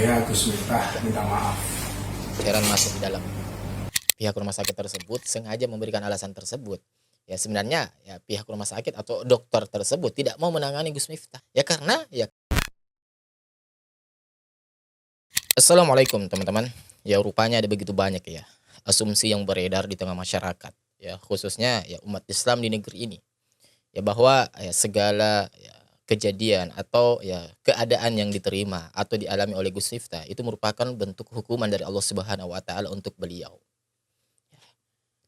Saya Gus Miftah minta maaf. Cairan masuk di dalam. Pihak rumah sakit tersebut sengaja memberikan alasan tersebut. Ya sebenarnya ya pihak rumah sakit atau dokter tersebut tidak mau menangani Gus Miftah. Ya karena ya. Assalamualaikum teman-teman. Ya rupanya ada begitu banyak ya asumsi yang beredar di tengah masyarakat. Ya khususnya ya umat Islam di negeri ini. Ya bahwa ya segala ya, kejadian atau ya keadaan yang diterima atau dialami oleh Gus Miftah itu merupakan bentuk hukuman dari Allah Subhanahu wa taala untuk beliau.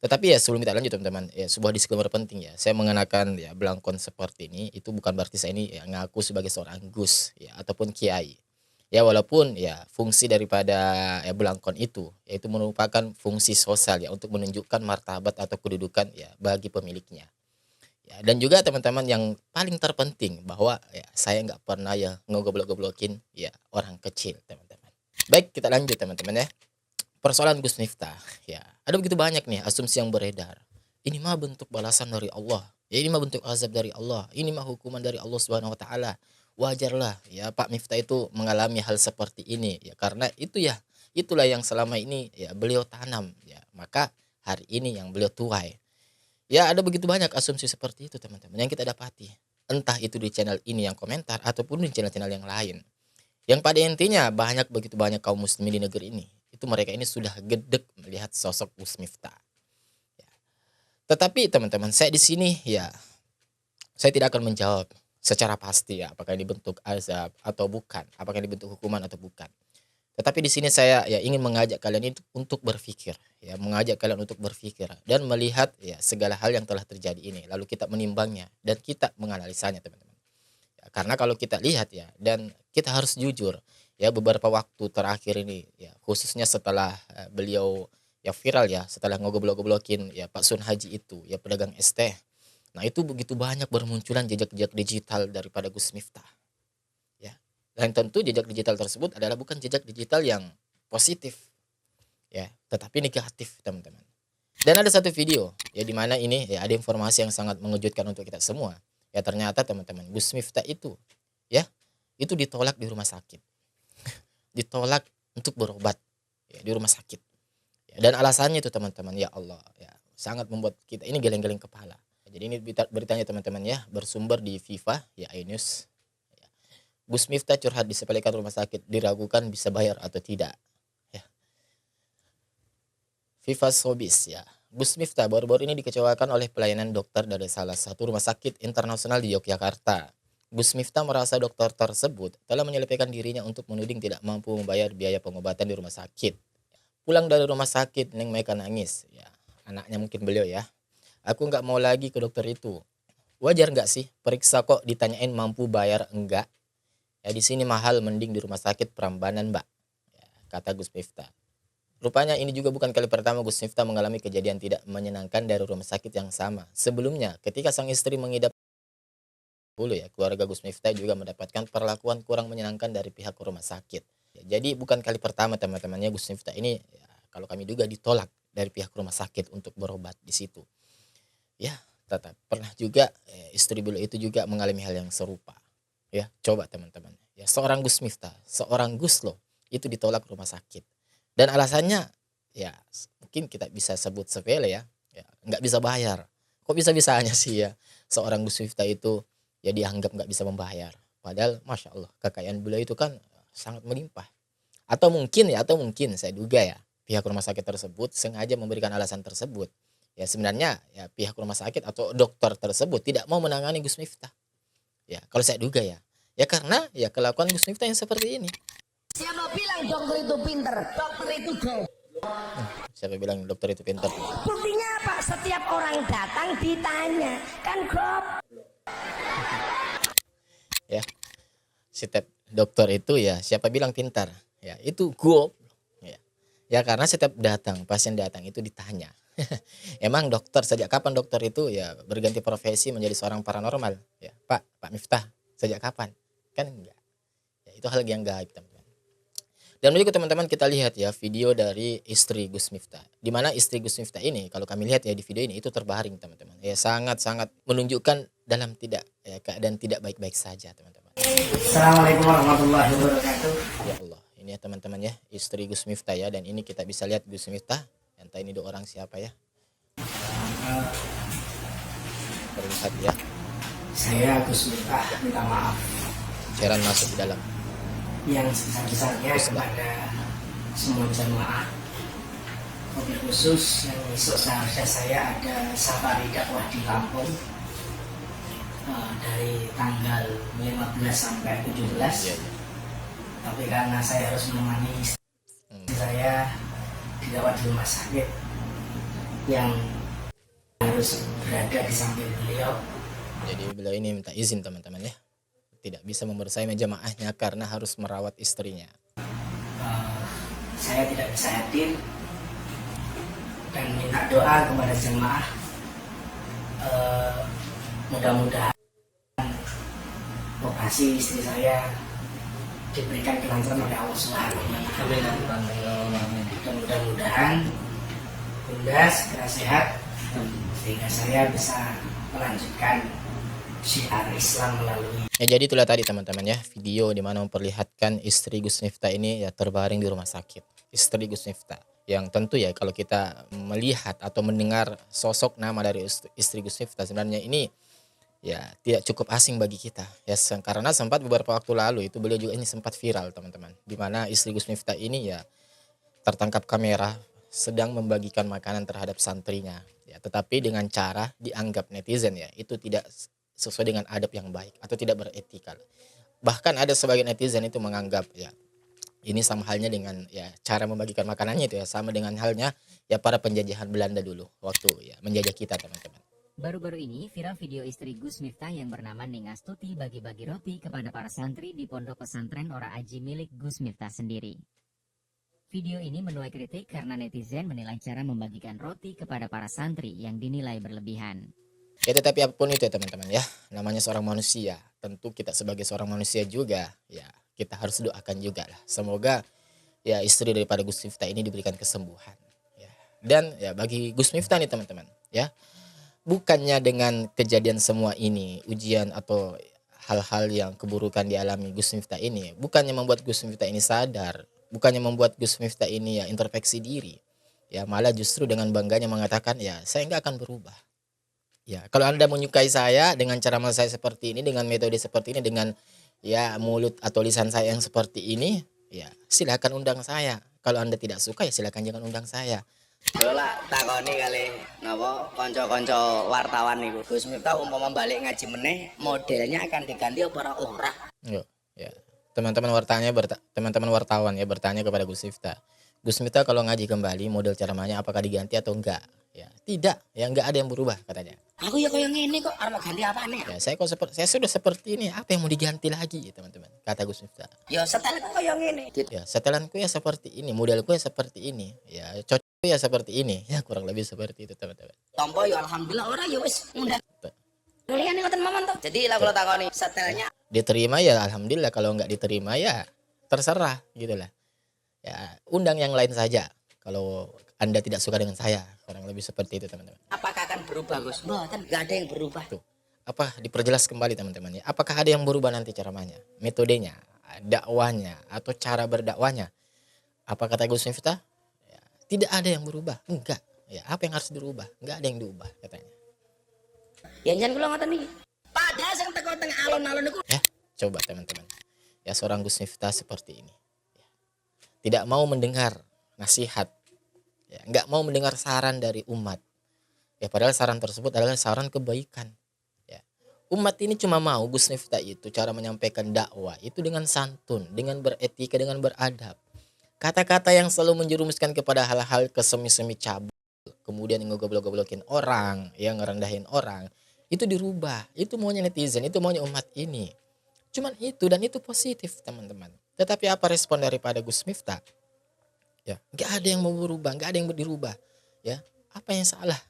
Tetapi ya sebelum kita lanjut teman-teman, ya sebuah disclaimer penting ya. Saya mengenakan ya belangkon seperti ini itu bukan berarti saya ini ya ngaku sebagai seorang Gus ya ataupun kiai. Ya walaupun ya fungsi daripada ya belangkon itu yaitu merupakan fungsi sosial ya untuk menunjukkan martabat atau kedudukan ya bagi pemiliknya. Ya, dan juga teman-teman yang paling terpenting bahwa ya saya nggak pernah ya ngegoblok-goblokin ya orang kecil teman-teman. Baik kita lanjut teman-teman ya. Persoalan Gus Miftah ya ada begitu banyak nih asumsi yang beredar. Ini mah bentuk balasan dari Allah. Ya ini mah bentuk azab dari Allah. Ini mah hukuman dari Allah Subhanahu wa taala. Wajarlah ya Pak Miftah itu mengalami hal seperti ini ya karena itu ya itulah yang selama ini ya beliau tanam ya. Maka hari ini yang beliau tuai. Ya ada begitu banyak asumsi seperti itu teman-teman yang kita dapati. Entah itu di channel ini yang komentar ataupun di channel-channel yang lain. Yang pada intinya begitu banyak kaum muslimin di negeri ini. Itu mereka ini sudah gedek melihat sosok Gus Miftah. Ya. Tetapi teman-teman saya di sini ya saya tidak akan menjawab secara pasti ya apakah ini bentuk azab atau bukan, apakah ini bentuk hukuman atau bukan. Tetapi di sini saya ya ingin mengajak kalian itu untuk berpikir, ya mengajak kalian untuk berpikir dan melihat ya segala hal yang telah terjadi ini, lalu kita menimbangnya dan kita menganalisanya teman-teman. Ya, karena kalau kita lihat ya dan kita harus jujur ya beberapa waktu terakhir ini ya khususnya setelah beliau ya viral ya setelah ngogoblok-goblokin ya Pak Sun Haji itu ya pedagang es teh. Nah itu begitu banyak bermunculan jejak-jejak digital daripada Gus Miftah. Ya. Dan tentu jejak digital tersebut adalah bukan jejak digital yang positif ya, tetapi negatif, teman-teman. Dan ada satu video ya di mana ini ya ada informasi yang sangat mengejutkan untuk kita semua. Ya ternyata teman-teman, Gus Miftah itu ya itu ditolak di rumah sakit. Ditolak untuk berobat ya di rumah sakit. Ya, dan alasannya itu teman-teman, ya Allah ya sangat membuat kita ini geleng-geleng kepala. Jadi ini beritanya teman-teman ya bersumber di Viva ya iNews. Gus Miftah curhat disepelekan rumah sakit, diragukan bisa bayar atau tidak. Ya. Viva Showbiz ya. Gus Miftah baru-baru ini dikecewakan oleh pelayanan dokter dari salah satu rumah sakit internasional di Yogyakarta. Gus Miftah merasa dokter tersebut telah menyelipkan dirinya untuk menuding tidak mampu membayar biaya pengobatan di rumah sakit. Pulang dari rumah sakit, Neng Maika nangis. Ya, anaknya mungkin beliau ya. Aku nggak mau lagi ke dokter itu. Wajar nggak sih? Periksa kok ditanyain mampu bayar enggak? Ya di sini mahal mending di rumah sakit Prambanan, Mbak. Ya, kata Gus Miftah. Rupanya ini juga bukan kali pertama Gus Miftah mengalami kejadian tidak menyenangkan dari rumah sakit yang sama. Sebelumnya, ketika sang istri mengidap dulu ya, keluarga Gus Miftah juga mendapatkan perlakuan kurang menyenangkan dari pihak rumah sakit. Ya, jadi bukan kali pertama teman-temannya Gus Miftah ini ya, kalau kami juga ditolak dari pihak rumah sakit untuk berobat di situ. Ya, tetap pernah juga istri beliau itu juga mengalami hal yang serupa. Ya, coba teman-teman. Ya, seorang Gus Miftah, seorang Gus loh, itu ditolak rumah sakit. Dan alasannya ya mungkin kita bisa sebut sepele ya, ya nggak bisa bayar. Kok bisa-bisanya sih ya seorang Gus Miftah itu ya dianggap nggak bisa membayar. Padahal masya Allah kekayaan beliau itu kan sangat melimpah. Atau mungkin saya duga ya pihak rumah sakit tersebut sengaja memberikan alasan tersebut. Ya sebenarnya ya pihak rumah sakit atau dokter tersebut tidak mau menangani Gus Miftah. Ya, kalau saya duga ya. Ya karena ya kelakuan Gus Miftah yang seperti ini. Siapa bilang dokter itu pinter? Dokter itu goblok. Siapa bilang dokter itu pintar? Buktinya apa? Setiap orang datang ditanya, kan goblok. Ya. Setiap dokter itu ya siapa bilang pintar? Ya, itu goblok. Ya. Ya karena setiap pasien datang itu ditanya. Emang dokter sejak kapan dokter itu ya berganti profesi menjadi seorang paranormal? Ya, Pak Miftah, sejak kapan? Kan enggak. Ya, itu hal yang gaib, teman-teman. Dan berikut teman-teman kita lihat ya video dari istri Gus Miftah. Di mana istri Gus Miftah ini kalau kami lihat ya di video ini itu terbaring, teman-teman. Ya sangat-sangat menunjukkan dalam keadaan tidak baik-baik saja, teman-teman. Assalamualaikum warahmatullahi wabarakatuh. Ya Allah, Ini ya teman-teman ya, istri Gus Miftah ya, dan ini kita bisa lihat Gus Miftah. Entah ini dua orang siapa ya. Terlihat ya. Saya Gus Miftah minta maaf Cairan masuk di dalam. yang sebesar-besarnya kepada semua jamaah. Mobil khusus yang besok seharusnya saya ada safari dakwah di Lampung dari tanggal 15 sampai 17. Iya, iya. Tapi karena saya harus menemani istri saya dirawat di rumah sakit yang harus berada di samping beliau. Jadi beliau ini minta izin teman-teman ya, tidak bisa membersamai jamaahnya karena harus merawat istrinya. Saya tidak bisa hadir dan minta doa kepada jemaah. Mudah-mudahan operasi istri saya diberikan kelancaran oleh Allah Subhanahu wa Ta'ala. Dan mudah-mudahan Bunda segera sehat sehingga saya bisa melanjutkan syiar Islam melalui. Ya jadi itulah tadi teman-teman ya, video di mana memperlihatkan istri Gus Miftah ini ya terbaring di rumah sakit. Istri Gus Miftah yang tentu ya kalau kita melihat atau mendengar sosok nama dari istri Gus Miftah sebenarnya ini ya tidak cukup asing bagi kita ya, karena sempat beberapa waktu lalu itu beliau juga ini sempat viral teman-teman, di mana istri Gus Miftah ini ya tertangkap kamera sedang membagikan makanan terhadap santrinya ya, tetapi dengan cara dianggap netizen ya itu tidak sesuai dengan adab yang baik atau tidak beretika. Bahkan ada sebagian netizen itu menganggap ya ini sama halnya dengan ya cara membagikan makanannya itu ya sama dengan halnya ya para penjajahan Belanda dulu waktu ya menjajah kita teman-teman. Baru-baru ini viral video istri Gus Miftah yang bernama Ningastuti bagi-bagi roti kepada para santri di pondok pesantren Ora Aji milik Gus Miftah sendiri. Video ini menuai kritik karena netizen menilai cara membagikan roti kepada para santri yang dinilai berlebihan. Ya tetapi apapun itu ya teman-teman ya, namanya seorang manusia, tentu kita sebagai seorang manusia juga ya kita harus doakan juga lah. Semoga ya istri daripada Gus Miftah ini diberikan kesembuhan. Ya. Dan ya bagi Gus Miftah nih teman-teman ya, bukannya dengan kejadian semua ini, ujian atau hal-hal yang keburukan dialami Gus Miftah ini, bukannya membuat Gus Miftah ini sadar, bukannya membuat Gus Miftah ini ya introspeksi diri, ya malah justru dengan bangganya mengatakan ya saya nggak akan berubah. Ya kalau Anda menyukai saya dengan cara saya seperti ini, dengan metode seperti ini, dengan ya mulut atau lisan saya yang seperti ini, ya silakan undang saya. Kalau Anda tidak suka ya silakan jangan undang saya. Lola takoni kali napa kanca-kanca wartawan niku. Gus Miftah umpama balik ngaji meneh modelnya akan diganti apa ora? Yo, ya. Teman-teman wartawan ya bertanya kepada Gus Miftah. Gus Miftah kalau ngaji kembali model ceramahnya apakah diganti atau enggak? Ya, tidak, ya enggak ada yang berubah katanya. Aku ya koyo ngene kok arep ganti apane ya? Ya, saya sudah seperti ini, apa yang mau diganti lagi ya, teman-teman? Kata Gus Miftah. Ya setel kok koyo ngene. Ya, setelanku ya seperti ini, modelku ya seperti ini. Ya, cocokku ya seperti ini. Ya, kurang lebih seperti itu, teman-teman. Tompo ya alhamdulillah ora ya wis ngundang. Liyane ngoten mawon to. Jadi lah kula takoni setelnya Diterima ya alhamdulillah, kalau enggak diterima ya terserah gitu lah. Ya, undang yang lain saja kalau Anda tidak suka dengan saya, kurang lebih seperti itu teman-teman. apakah akan berubah Gus? Mboten, enggak ada yang berubah. Tuh, apa diperjelas kembali teman-teman ya? Apakah ada yang berubah nanti ceramahnya, metodenya, dakwahnya atau cara berdakwahnya? Apa kata Gus Miftah? Ya, tidak ada yang berubah, enggak. Ya, apa yang harus dirubah? Enggak ada yang diubah katanya. Ya njen kula ngoten niki. Padahal sing teko teng alon-alon niku Ya, coba teman-teman. Ya seorang Gus Miftah seperti ini. Ya, tidak mau mendengar nasihat. Ya, enggak mau mendengar saran dari umat. Ya padahal saran tersebut adalah saran kebaikan. Ya. Umat ini cuma mau Gus Miftah itu cara menyampaikan dakwah itu dengan santun, dengan beretika, dengan beradab. Kata-kata yang selalu menjerumuskan kepada hal-hal kesemi-semi cabul, kemudian ngegoblok-goblokin orang, yang ngerendahin orang, itu dirubah. Itu maunya netizen, itu maunya umat ini. Cuman itu dan itu positif teman-teman. Tetapi apa respon daripada Gus Miftah? Ya, nggak ada yang mau berubah, nggak ada yang dirubah. Ya, apa yang salah?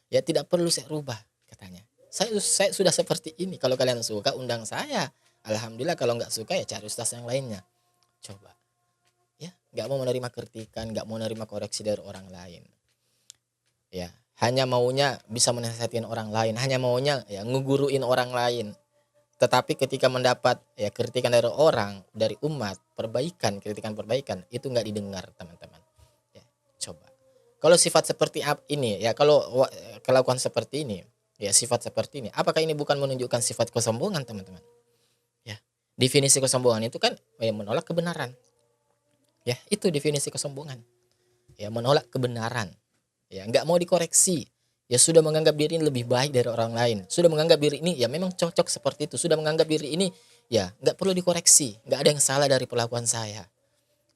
Ya tidak perlu saya rubah katanya. Saya sudah seperti ini. Kalau kalian suka undang saya. Alhamdulillah, kalau nggak suka ya cari ustaz yang lainnya. Coba. Ya, nggak mau menerima kritikan, nggak mau menerima koreksi dari orang lain. Ya, hanya maunya bisa menasihatin orang lain, hanya maunya ya ngeguruin orang lain. Tetapi ketika mendapat ya kritikan dari orang, dari umat, kritikan perbaikan itu nggak didengar teman-teman. Ya, coba. Kalau sifat seperti ini ya, kalau kelakuan seperti ini, ya sifat seperti ini, apakah ini bukan menunjukkan sifat kesombongan teman-teman? Ya, definisi kesombongan itu kan ya, menolak kebenaran. Ya, itu definisi kesombongan. Ya, menolak kebenaran. Ya, nggak mau dikoreksi. Ya sudah menganggap diri ini lebih baik dari orang lain, sudah menganggap diri ini ya memang cocok seperti itu, sudah menganggap diri ini ya nggak perlu dikoreksi, nggak ada yang salah dari perlakuan saya.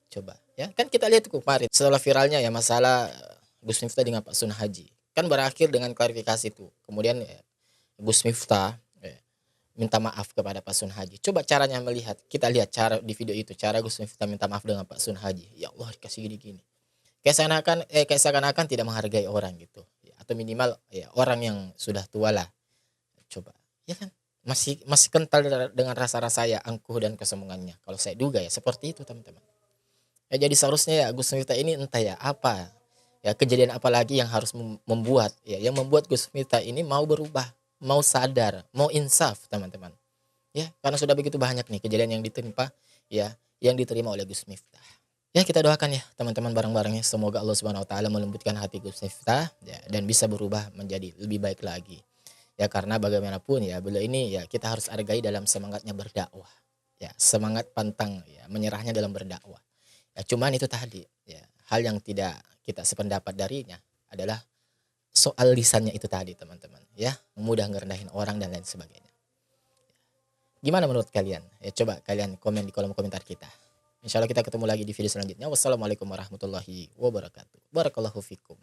Coba ya, kan kita lihat kemarin setelah viralnya ya masalah Gus Miftah dengan Pak Sun Haji, kan berakhir dengan klarifikasi itu. Kemudian ya, Gus Miftah ya, minta maaf kepada Pak Sun Haji. Coba caranya melihat, kita lihat cara di video itu, cara Gus Miftah minta maaf dengan Pak Sun Haji. Ya Allah, dikasih gini-gini. Kayak seakan-akan tidak menghargai orang gitu ya, atau minimal ya orang yang sudah tua lah. Coba ya kan, masih kental dengan rasa-rasa ya angkuh dan kesombongannya. Kalau saya duga ya seperti itu teman-teman. Ya jadi seharusnya ya Gus Miftah ini entah ya apa ya, kejadian apa lagi yang harus membuat Gus Miftah ini mau berubah, mau sadar, mau insaf teman-teman. Ya karena sudah begitu banyak nih kejadian yang ditimpa ya, yang diterima oleh Gus Miftah. Ya kita doakan ya teman-teman bareng-barengnya, semoga Allah Subhanahu wa taala melembutkan hati Gus Miftah ya, dan bisa berubah menjadi lebih baik lagi. Ya karena bagaimanapun ya beliau ini ya kita harus hargai dalam semangatnya berdakwah. Ya semangat pantang ya menyerahnya dalam berdakwah. Ya cuman itu tadi ya, hal yang tidak kita sependapat darinya adalah soal lisannya itu tadi teman-teman ya, mudah ngerendahin orang dan lain sebagainya. Gimana menurut kalian? Ya coba kalian komen di kolom komentar kita. Insya Allah kita ketemu lagi di video selanjutnya. Wassalamualaikum warahmatullahi wabarakatuh. Barakallahu fikum.